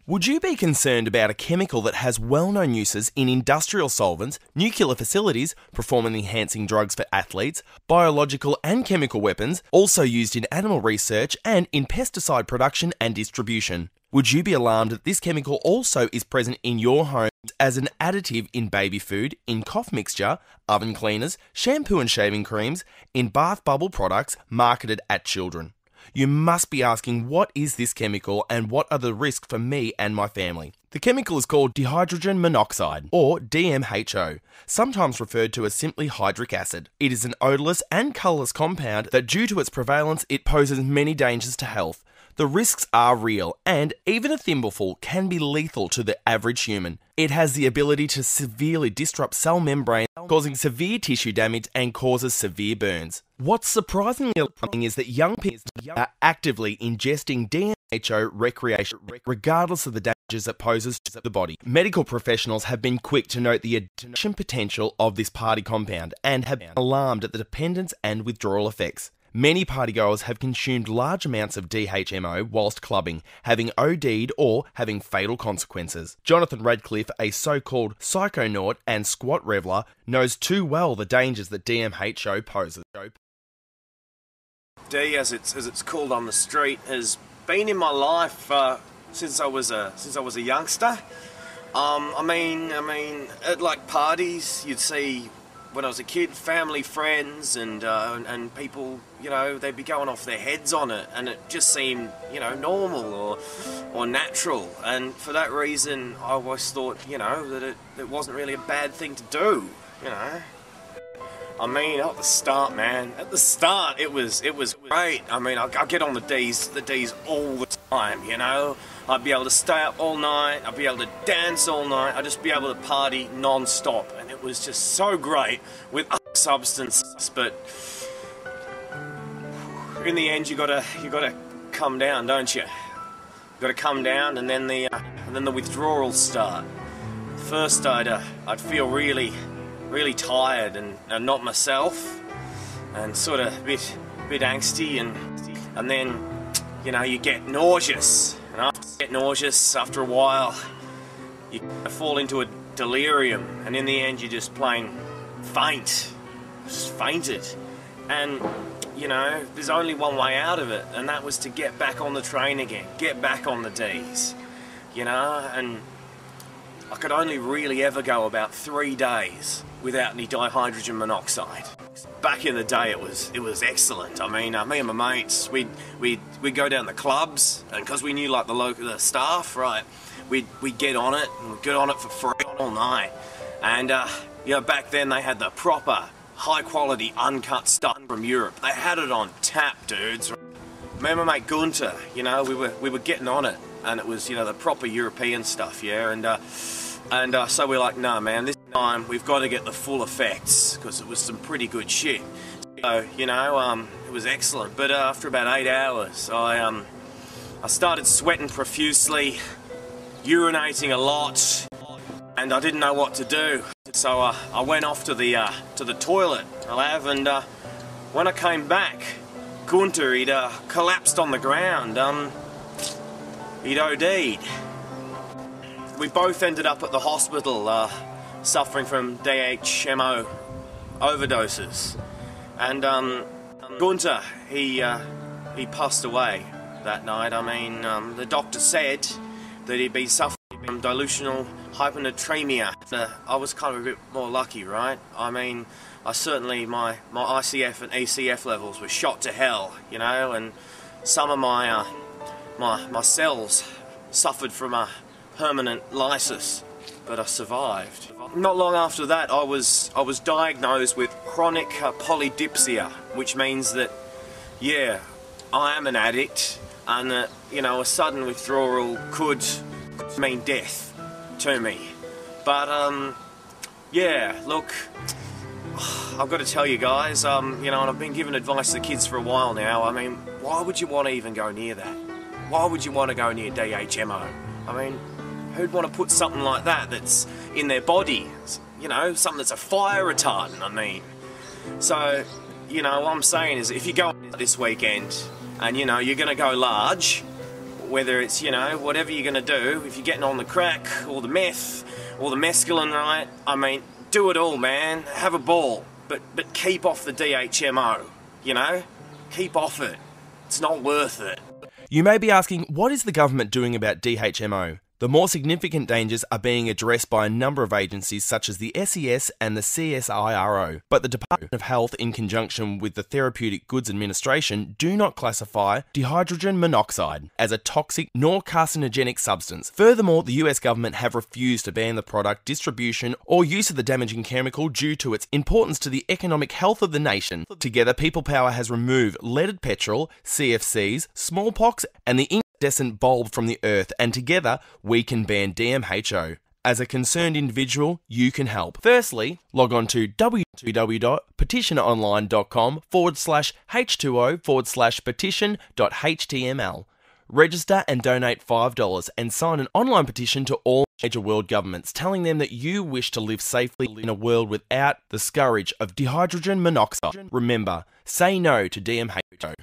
Would you be concerned about a chemical that has well-known uses in industrial solvents, nuclear facilities, performance-enhancing drugs for athletes, biological and chemical weapons, also used in animal research and in pesticide production and distribution? Would you be alarmed that this chemical also is present in your home as an additive in baby food, in cough mixture, oven cleaners, shampoo and shaving creams, in bath bubble products marketed at children? You must be asking, what is this chemical and what are the risks for me and my family? The chemical is called dihydrogen monoxide, or DMHO, sometimes referred to as simply hydric acid. It is an odourless and colourless compound that, due to its prevalence, it poses many dangers to health. The risks are real, and even a thimbleful can be lethal to the average human. It has the ability to severely disrupt cell membranes, causing severe tissue damage and causes severe burns. What's surprisingly alarming is that young people are actively ingesting DMHO recreation, regardless of the dangers it poses to the body. Medical professionals have been quick to note the addiction potential of this party compound and have been alarmed at the dependence and withdrawal effects. Many partygoers have consumed large amounts of DHMO whilst clubbing, having OD'd or having fatal consequences. Jonathan Radcliffe, a so-called psychonaut and squat reveller, knows too well the dangers that DMHO poses. D, as it's called on the street, has been in my life since I was a youngster. I mean, at like parties, you'd see, when I was a kid, family, friends, and people, you know, they'd be going off their heads on it, and it just seemed, you know, normal or natural. And for that reason, I always thought, you know, that it wasn't really a bad thing to do, you know. I mean, at the start, man, at the start, it was great. I mean, I get on the D's all the time, you know. I'd be able to stay up all night, I'd be able to dance all night, I'd just be able to party non-stop, and it was just so great with other substances. But in the end, you gotta come down, don't you? You gotta come down, and then the withdrawals start. First, I'd feel really tired and not myself, and sort of a bit angsty, and then, you know, you get nauseous. And after you get nauseous, after a while, you fall into a delirium, and in the end, you're just plain faint. Just fainted. And, you know, there's only one way out of it, and that was to get back on the train again, get back on the D's, you know. And I could only really ever go about 3 days without any dihydrogen monoxide. Back in the day, it was excellent. I mean, me and my mates, we'd go down the clubs, and because we knew like the staff, right, we'd get on it, and we'd get on it for free all night. And you know, back then they had the proper high quality uncut stuff from Europe. They had it on tap, dudes. Me and my mate Gunter, you know, we were getting on it, and it was, you know, the proper European stuff, yeah. And so we're like, nah, man, this time we've got to get the full effects, because it was some pretty good shit. So, you know, it was excellent. But after about 8 hours, I started sweating profusely, urinating a lot, and I didn't know what to do. So I went off to the toilet, and when I came back, Gunter, he'd collapsed on the ground. He'd OD'd. We both ended up at the hospital suffering from DHMO overdoses, and Gunter, he passed away that night. I mean, the doctor said that he'd been suffering from dilutional hyponatremia. I was kind of a bit more lucky, right? I mean, I certainly, my ICF and ECF levels were shot to hell, you know, and some of my cells suffered from a permanent lysis, but I survived. Not long after that, I was diagnosed with chronic polydipsia, which means that, yeah, I am an addict, and that, you know, a sudden withdrawal could mean death to me. But yeah, look, I've got to tell you guys, you know, and I've been giving advice to kids for a while now. I mean, why would you want to even go near that? Why would you want to go near DHMO? I mean, who'd want to put something like that that's in their body? You know, something that's a fire retardant, I mean. So, you know, what I'm saying is, if you go this weekend and, you know, you're going to go large, whether it's, you know, whatever you're going to do, if you're getting on the crack, or the meth, or the mescaline, right? I mean, do it all, man. Have a ball. But keep off the DHMO, you know? Keep off it. It's not worth it. You may be asking, what is the government doing about DHMO? The more significant dangers are being addressed by a number of agencies such as the SES and the CSIRO, but the Department of Health, in conjunction with the Therapeutic Goods Administration, do not classify dihydrogen monoxide as a toxic nor carcinogenic substance. Furthermore, the US government have refused to ban the product, distribution or use of the damaging chemical due to its importance to the economic health of the nation. Together, People Power has removed leaded petrol, CFCs, smallpox and the incandescent bulb from the earth, and together we can ban DMHO. As a concerned individual, you can help. Firstly, log on to www.petitiononline.com/H2O/petition.html. Register and donate $5 and sign an online petition to all major world governments telling them that you wish to live safely in a world without the scourge of dihydrogen monoxide. Remember, say no to DMHO.